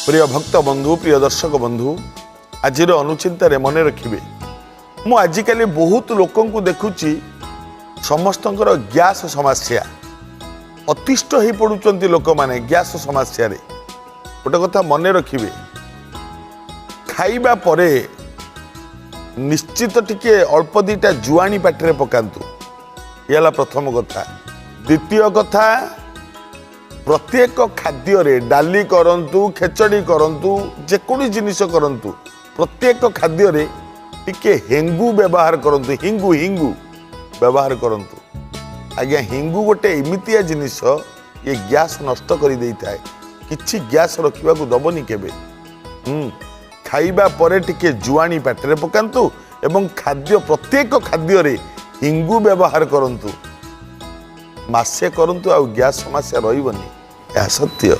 प्रिय भक्त बंधु प्रिय दर्शक बंधु आज अनुचिंतार मन रखिए मु आजिकल बहुत लोक देखुची समस्त गैस समस्या अतिष्ट हो पड़ुंट लोक मैंने गैस समस्या गोटे कथा मन रखिए खाइबा परे निश्चित टिके अल्प दीटा जुआणी पाटे पकातु ये प्रथम कथा। द्वितीय कथा प्रत्येक खाद्य डाली करंतु खेचड़ी करंतु जेकोनी जिनिस करंतु प्रत्येक खाद्य टिके हेंगू व्यवहार करंतु हिंगू हिंगू व्यवहार करंतु। आज्ञा हिंगू गोटे एमितिया जिनिस ये गैस नष्ट कर दे था किछि गैस रखा दबनी केबे। खाइबा परे टिके जुआणी पाटे पकातु एवं खाद्य प्रत्येक खाद्य हिंगू व्यवहार करंतु मासे करंतु आ गैस समस्या रहिबनी यह सत्य।